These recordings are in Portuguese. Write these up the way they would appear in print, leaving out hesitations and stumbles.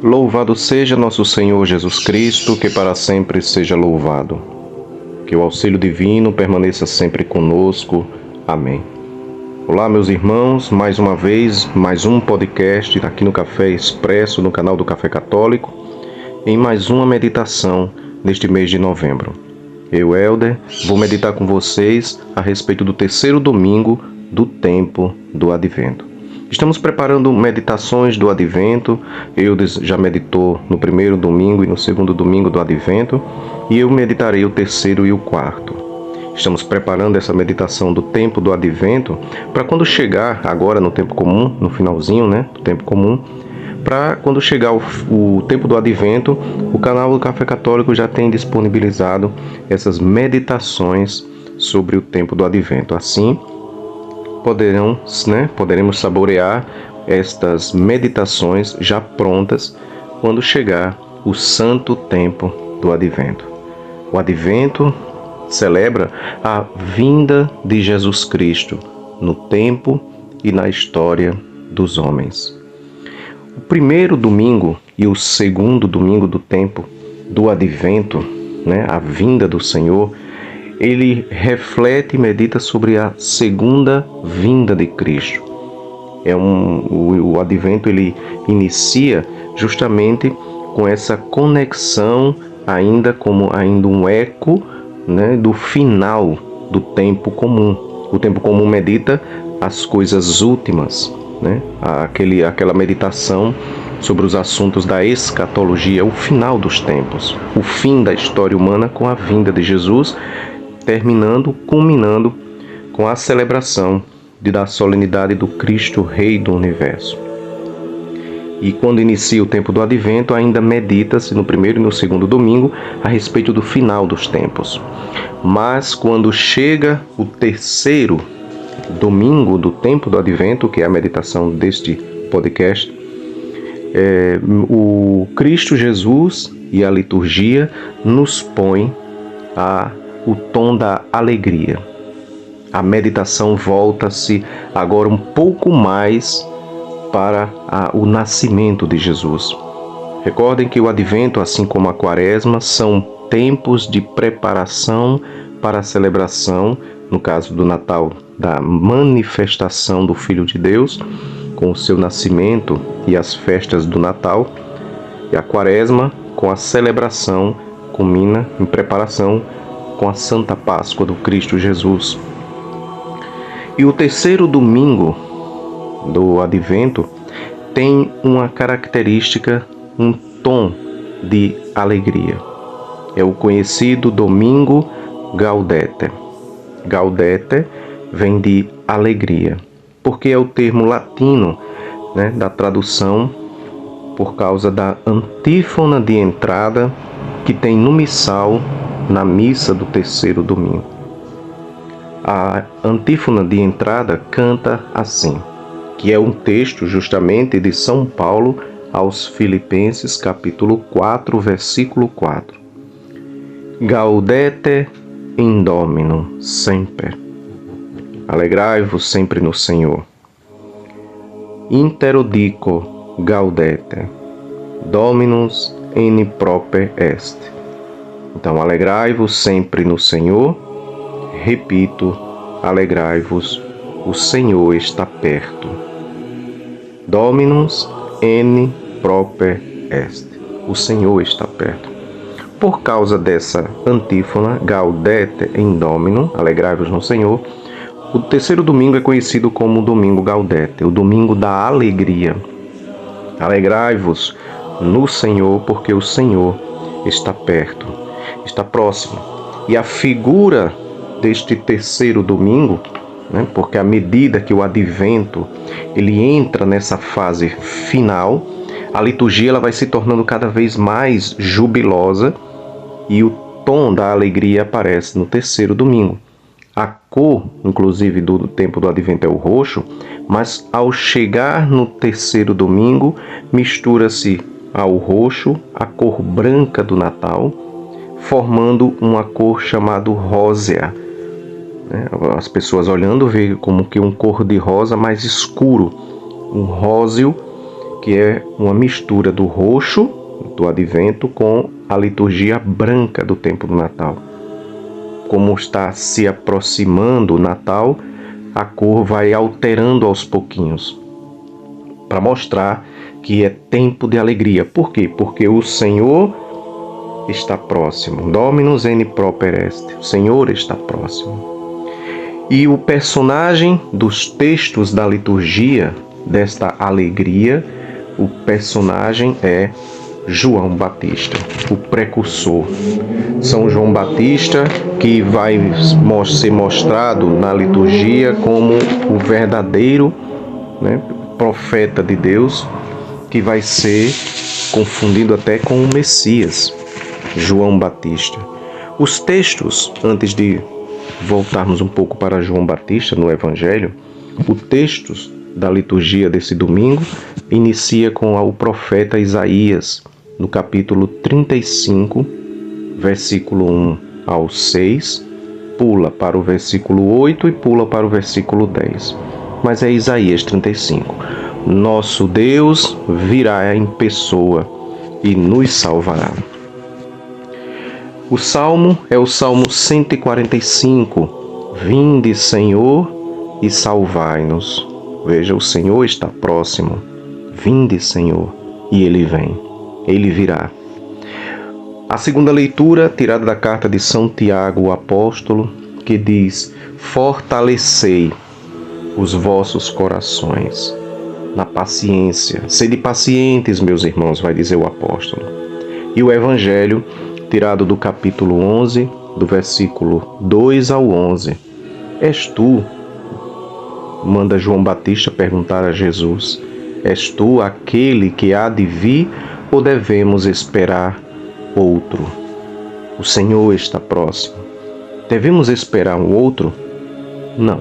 Louvado seja nosso Senhor Jesus Cristo, que para sempre seja louvado. Que o auxílio divino permaneça sempre conosco. Amém. Olá, meus irmãos, mais uma vez, mais um podcast aqui no Café Expresso, no canal do Café Católico, em mais uma meditação neste mês de novembro. Eu, Helder, vou meditar com vocês a respeito do terceiro domingo do tempo do Advento. Estamos preparando meditações do Advento. Eudes já meditou no primeiro domingo e no segundo domingo do Advento, e eu meditarei o terceiro e o quarto. Estamos preparando essa meditação do tempo do Advento para quando chegar agora no tempo comum, no finalzinho, do tempo comum, para quando chegar o tempo do Advento, o canal do Café Católico já tem disponibilizado essas meditações sobre o tempo do Advento. Assim, poderemos saborear estas meditações já prontas quando chegar o santo tempo do Advento. O Advento celebra a vinda de Jesus Cristo no tempo e na história dos homens. O primeiro domingo e o segundo domingo do tempo do Advento, a vinda do Senhor, ele reflete e medita sobre a segunda vinda de Cristo. O Advento ele inicia justamente com essa conexão, ainda um eco, do final do tempo comum. O tempo comum medita as coisas últimas, aquela meditação sobre os assuntos da escatologia, o final dos tempos, o fim da história humana com a vinda de Jesus, culminando com a celebração da solenidade do Cristo Rei do Universo. E quando inicia o tempo do Advento, ainda medita-se no primeiro e no segundo domingo a respeito do final dos tempos. Mas quando chega o terceiro domingo do tempo do Advento, que é a meditação deste podcast, o Cristo Jesus e a liturgia nos põe o tom da alegria. A meditação volta-se agora um pouco mais para o nascimento de Jesus. Recordem que o Advento, assim como a Quaresma, são tempos de preparação para a celebração, no caso do Natal, da manifestação do Filho de Deus, com o seu nascimento e as festas do Natal, e a Quaresma, com a celebração, culmina em preparação com a Santa Páscoa do Cristo Jesus. E o terceiro domingo do Advento tem uma característica, um tom de alegria. É o conhecido Domingo Gaudete. Gaudete vem de alegria, porque é o termo latino, da tradução, por causa da antífona de entrada que tem no missal na missa do terceiro domingo. A antífona de entrada canta assim, que é um texto justamente de São Paulo aos Filipenses, capítulo 4, versículo 4. Gaudete in Domino semper. Alegrai-vos sempre no Senhor. Interodico gaudete. Dominus in proper est. Então, alegrai-vos sempre no Senhor. Repito, alegrai-vos, o Senhor está perto. Dominus in proper est. O Senhor está perto. Por causa dessa antífona, Gaudete in Domino, alegrai-vos no Senhor, o terceiro domingo é conhecido como o Domingo Gaudete, o domingo da alegria. Alegrai-vos no Senhor, porque o Senhor está perto, está próximo. E a figura deste terceiro domingo, porque à medida que o Advento ele entra nessa fase final, a liturgia ela vai se tornando cada vez mais jubilosa e o tom da alegria aparece no terceiro domingo. A cor, inclusive, do tempo do Advento é o roxo, mas ao chegar no terceiro domingo, mistura-se ao roxo a cor branca do Natal, formando uma cor chamada rósea. As pessoas olhando veem como que um cor de rosa mais escuro, um róseo que é uma mistura do roxo do advento com a liturgia branca do tempo do Natal. Como está se aproximando o Natal, a cor vai alterando aos pouquinhos, para mostrar que é tempo de alegria. Por quê? Porque o Senhor está próximo. Dominus in proper est. O Senhor está próximo. E o personagem dos textos da liturgia desta alegria, o personagem é João Batista, o precursor. São João Batista, que vai ser mostrado na liturgia como o verdadeiro, profeta de Deus, que vai ser confundido até com o Messias, João Batista. Os textos, antes de voltarmos um pouco para João Batista no Evangelho, os textos da liturgia desse domingo inicia com o profeta Isaías, no capítulo 35, versículo 1 ao 6, pula para o versículo 8 e pula para o versículo 10. Mas é Isaías 35. Nosso Deus virá em pessoa e nos salvará. O salmo é o Salmo 145. Vinde, Senhor, e salvai-nos. Veja, o Senhor está próximo. Vinde, Senhor, e Ele vem. Ele virá. A segunda leitura, tirada da carta de São Tiago, o apóstolo, que diz: fortalecei os vossos corações na paciência. Sede pacientes, meus irmãos, vai dizer o apóstolo. E o Evangelho, tirado do capítulo 11, do versículo 2 ao 11. És tu, manda João Batista perguntar a Jesus, és tu aquele que há de vir ou devemos esperar outro? O Senhor está próximo. Devemos esperar um outro? Não.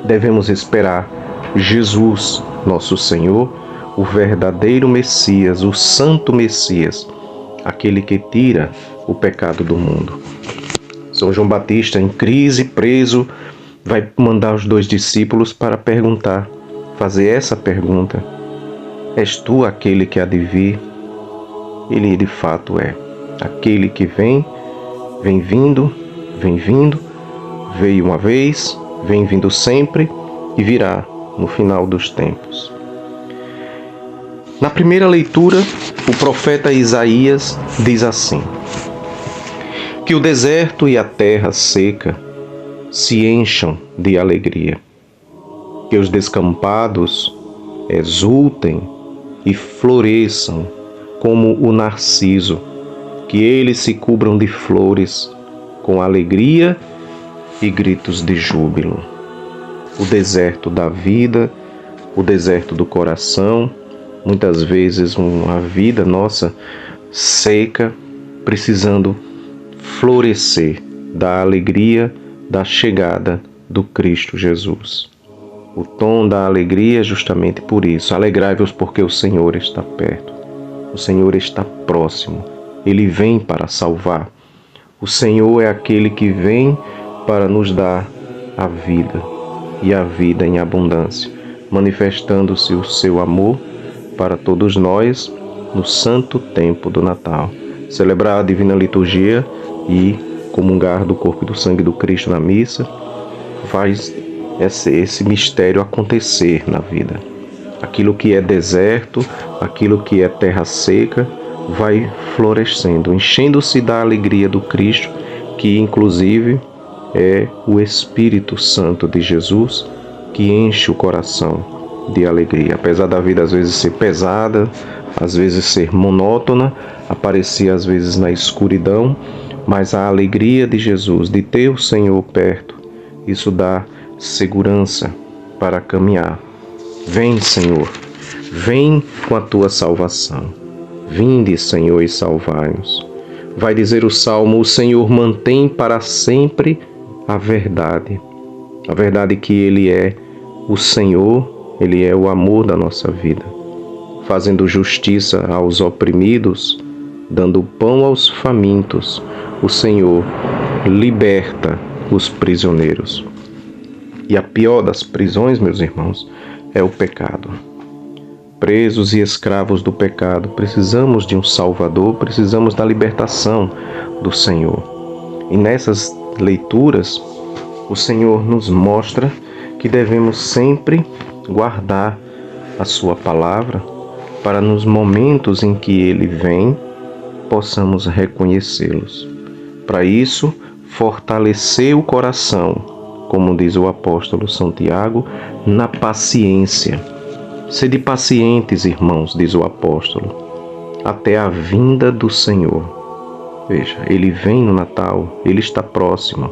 Devemos esperar Jesus, nosso Senhor, o verdadeiro Messias, o Santo Messias, aquele que tira o pecado do mundo. São João Batista, em crise, preso, vai mandar os 2 discípulos para perguntar, fazer essa pergunta: és tu aquele que há de vir? Ele de fato é. Aquele que vem vindo, veio uma vez, vem vindo sempre e virá no final dos tempos. Na primeira leitura, o profeta Isaías diz assim: que o deserto e a terra seca se encham de alegria, que os descampados exultem e floresçam como o narciso, que eles se cubram de flores com alegria e gritos de júbilo. O deserto da vida, o deserto do coração, muitas vezes uma vida nossa seca, precisando florescer da alegria da chegada do Cristo Jesus. O tom da alegria é justamente por isso. Alegrai-vos porque o Senhor está perto. O Senhor está próximo. Ele vem para salvar. O Senhor é aquele que vem para nos dar a vida, e a vida em abundância, manifestando-se o seu amor para todos nós no santo tempo do Natal. Celebrar a Divina Liturgia e comungar do corpo e do sangue do Cristo na missa faz esse mistério acontecer na vida. Aquilo que é deserto, aquilo que é terra seca, vai florescendo, enchendo-se da alegria do Cristo, que inclusive é o Espírito Santo de Jesus, que enche o coração de alegria. Apesar da vida às vezes ser pesada, às vezes ser monótona, aparecer às vezes na escuridão, mas a alegria de Jesus, de ter o Senhor perto, isso dá segurança para caminhar. Vem, Senhor, vem com a tua salvação. Vinde, Senhor, e salvai-nos. Vai dizer o Salmo: o Senhor mantém para sempre a verdade que Ele é o Senhor, Ele é o amor da nossa vida, fazendo justiça aos oprimidos, dando pão aos famintos. O Senhor liberta os prisioneiros. E a pior das prisões, meus irmãos, é o pecado. presos e escravos do pecado. Precisamos de um Salvador, precisamos da libertação do Senhor. E nessas leituras, o Senhor nos mostra que devemos sempre guardar a sua palavra para nos momentos em que Ele vem, possamos reconhecê-los. Para isso, fortalecer o coração, como diz o apóstolo São Tiago, na paciência. Sede pacientes, irmãos, diz o apóstolo, até a vinda do Senhor. Veja, Ele vem no Natal, Ele está próximo.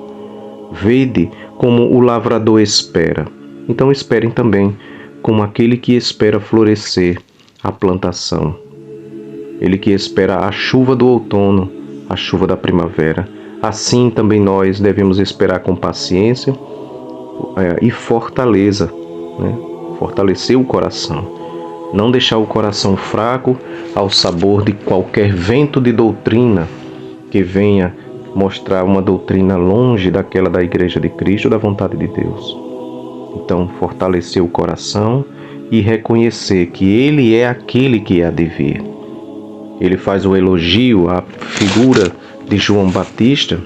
Vede como o lavrador espera. Então esperem também como aquele que espera florescer a plantação. Ele que espera a chuva do outono, a chuva da primavera. Assim também nós devemos esperar com paciência e fortaleza, né? Fortalecer o coração. Não deixar o coração fraco ao sabor de qualquer vento de doutrina que venha mostrar uma doutrina longe daquela da Igreja de Cristo, da vontade de Deus. Então, fortalecer o coração e reconhecer que Ele é aquele que há de vir. Ele faz o elogio à figura de João Batista,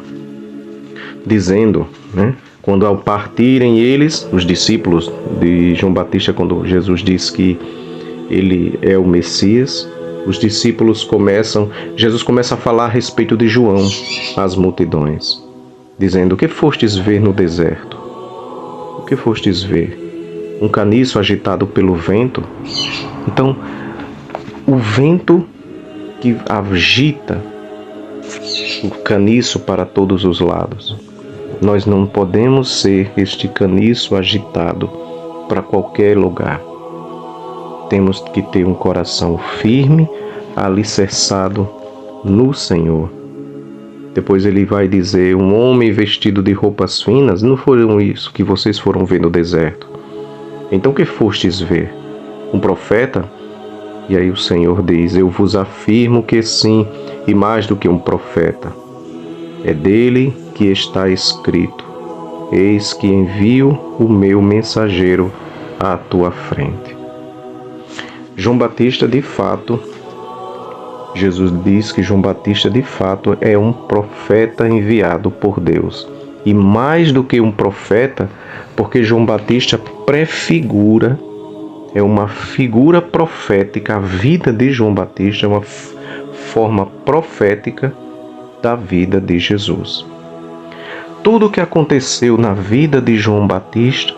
dizendo, né, quando ao partirem eles, os discípulos de João Batista, quando Jesus diz que ele é o Messias, os discípulos Jesus começa a falar a respeito de João às multidões, dizendo: o que fostes ver no deserto? O que fostes ver? Um caniço agitado pelo vento? Então, o vento que agita o caniço para todos os lados. Nós não podemos ser este caniço agitado para qualquer lugar. Temos que ter um coração firme, alicerçado no Senhor. Depois ele vai dizer: um homem vestido de roupas finas, não foram isso que vocês foram ver no deserto. Então que fostes ver? Um profeta? E aí o Senhor diz: eu vos afirmo que sim, e mais do que um profeta. É dele que está escrito: eis que envio o meu mensageiro à tua frente. João Batista, de fato, Jesus diz que João Batista, de fato, é um profeta enviado por Deus. E mais do que um profeta, porque João Batista prefigura, é uma figura profética, a vida de João Batista é uma forma profética da vida de Jesus. Tudo o que aconteceu na vida de João Batista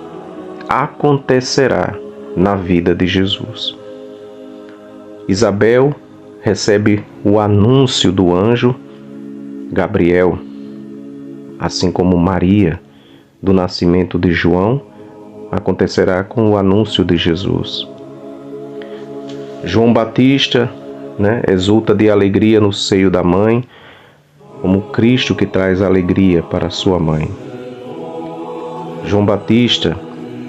acontecerá na vida de Jesus. Isabel recebe o anúncio do anjo Gabriel, assim como Maria, do nascimento de João, acontecerá com o anúncio de Jesus. João Batista, exulta de alegria no seio da mãe, como Cristo que traz alegria para sua mãe. João Batista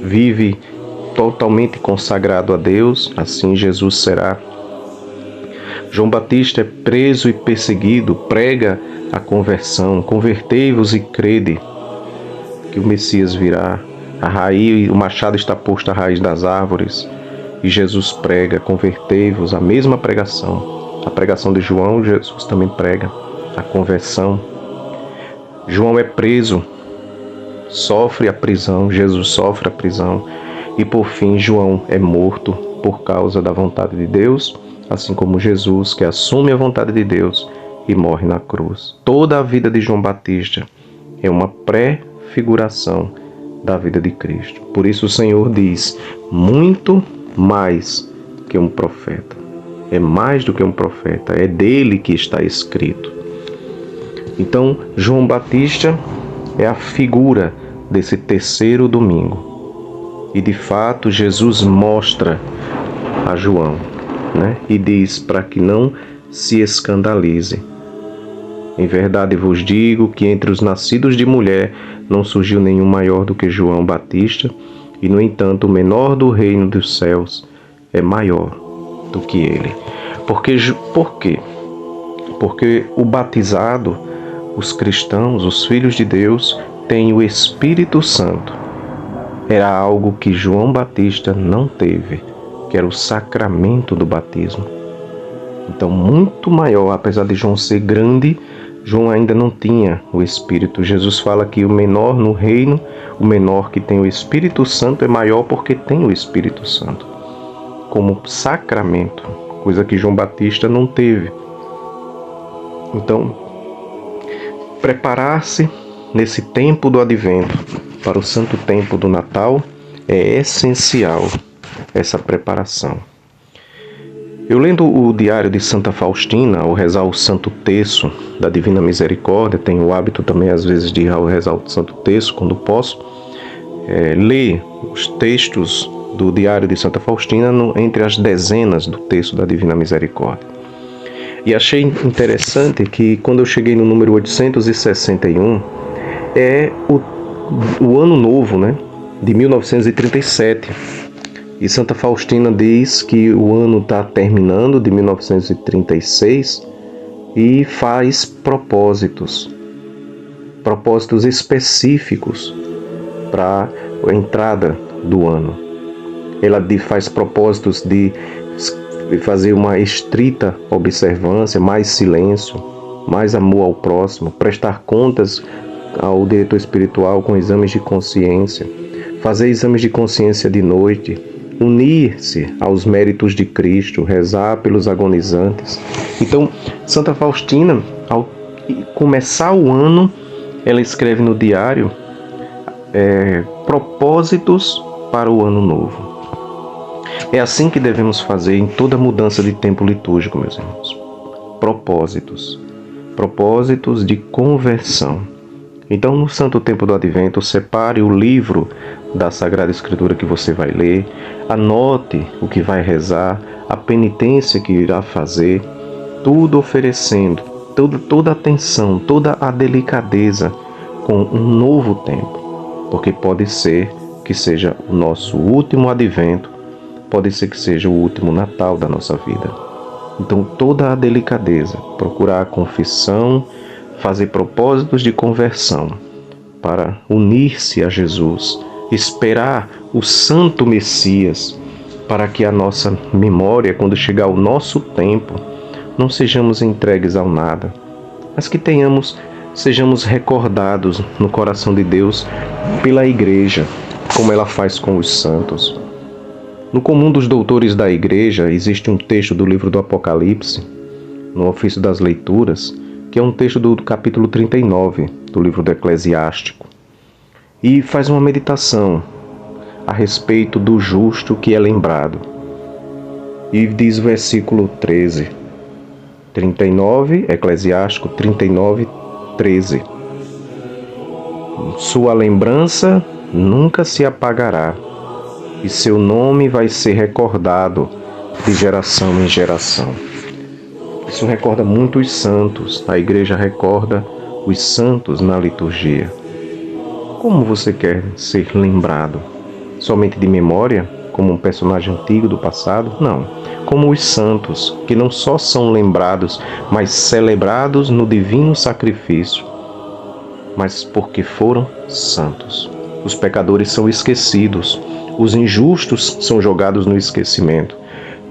vive totalmente consagrado a Deus, assim Jesus será. João Batista é preso e perseguido, prega a conversão: convertei-vos e crede que o Messias virá. O machado está posto à raiz das árvores. E Jesus prega: convertei-vos, a mesma pregação. A pregação de João, Jesus também prega a conversão. João é preso, sofre a prisão, Jesus sofre a prisão. E por fim, João é morto por causa da vontade de Deus, assim como Jesus, que assume a vontade de Deus e morre na cruz. Toda a vida de João Batista é uma pré-figuração da vida de Cristo. Por isso o Senhor diz: muito mais que um profeta. É mais do que um profeta, é dele que está escrito. Então, João Batista é a figura desse terceiro domingo. E de fato, Jesus mostra a João, e diz para que não se escandalize. Em verdade vos digo que entre os nascidos de mulher não surgiu nenhum maior do que João Batista, e no entanto o menor do reino dos céus é maior do que ele. Por quê? Porque o batizado, os cristãos, os filhos de Deus, têm o Espírito Santo. Era algo que João Batista não teve, que era o sacramento do batismo. Então, muito maior, apesar de João ser grande, João ainda não tinha o Espírito. Jesus fala que o menor no reino, o menor que tem o Espírito Santo é maior porque tem o Espírito Santo, como sacramento, coisa que João Batista não teve. Então, preparar-se nesse tempo do Advento para o santo tempo do Natal é essencial, essa preparação. Eu lendo o diário de Santa Faustina, ao rezar o Santo Terço da Divina Misericórdia, tenho o hábito também às vezes de rezar o Santo Terço quando posso, ler os textos do diário de Santa Faustina entre as dezenas do Terço da Divina Misericórdia. E achei interessante que quando eu cheguei no número 861, é o ano novo, né, de 1937. E Santa Faustina diz que o ano está terminando, de 1936, e faz propósitos específicos para a entrada do ano. Ela faz propósitos de fazer uma estrita observância, mais silêncio, mais amor ao próximo, prestar contas ao diretor espiritual com exames de consciência, fazer exames de consciência de noite, unir-se aos méritos de Cristo, rezar pelos agonizantes. Então, Santa Faustina, ao começar o ano, ela escreve no diário propósitos para o ano novo. É assim que devemos fazer em toda mudança de tempo litúrgico, meus irmãos. Propósitos de conversão. Então, no Santo Tempo do Advento, separe o livro da Sagrada Escritura que você vai ler, anote o que vai rezar, a penitência que irá fazer, tudo oferecendo, toda a atenção, toda a delicadeza com um novo tempo, porque pode ser que seja o nosso último Advento, pode ser que seja o último Natal da nossa vida. Então, toda a delicadeza, procurar a confissão, fazer propósitos de conversão para unir-se a Jesus, esperar o Santo Messias, para que a nossa memória, quando chegar o nosso tempo, não sejamos entregues ao nada, mas que sejamos recordados no coração de Deus pela Igreja, como ela faz com os santos. No comum dos doutores da Igreja existe um texto do livro do Apocalipse, no ofício das leituras, que é um texto do capítulo 39 do livro do Eclesiástico, e faz uma meditação a respeito do justo que é lembrado. E diz o versículo 13, 39, Eclesiástico 39, 13. Sua lembrança nunca se apagará, e seu nome vai ser recordado de geração em geração. Isso recorda muito os santos. A Igreja recorda os santos na liturgia. Como você quer ser lembrado? Somente de memória, como um personagem antigo do passado? Não. Como os santos, que não só são lembrados, mas celebrados no divino sacrifício, mas porque foram santos. Os pecadores são esquecidos, os injustos são jogados no esquecimento.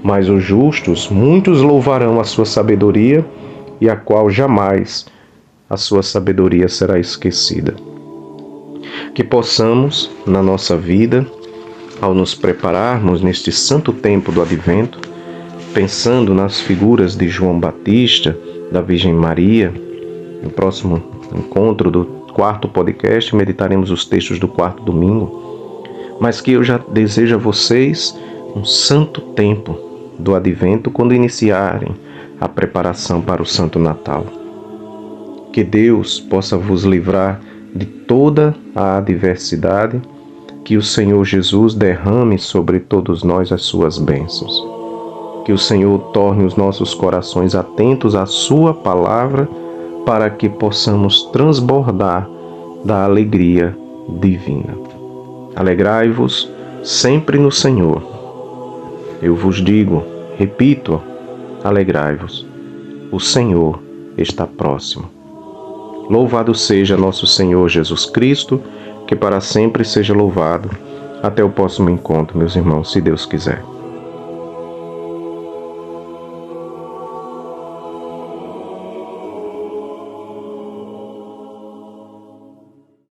Mas os justos, muitos louvarão a sua sabedoria, e a qual jamais a sua sabedoria será esquecida. Que possamos, na nossa vida, ao nos prepararmos neste santo tempo do Advento, pensando nas figuras de João Batista, da Virgem Maria, no próximo encontro do 4º podcast, meditaremos os textos do 4º domingo, mas que eu já desejo a vocês um santo tempo do Advento quando iniciarem a preparação para o Santo Natal. Que Deus possa vos livrar de toda a adversidade, que o Senhor Jesus derrame sobre todos nós as suas bênçãos. Que o Senhor torne os nossos corações atentos à sua palavra, para que possamos transbordar da alegria divina. Alegrai-vos sempre no Senhor. Eu vos digo, repito, alegrai-vos. O Senhor está próximo. Louvado seja nosso Senhor Jesus Cristo, que para sempre seja louvado. Até o próximo encontro, meus irmãos, se Deus quiser.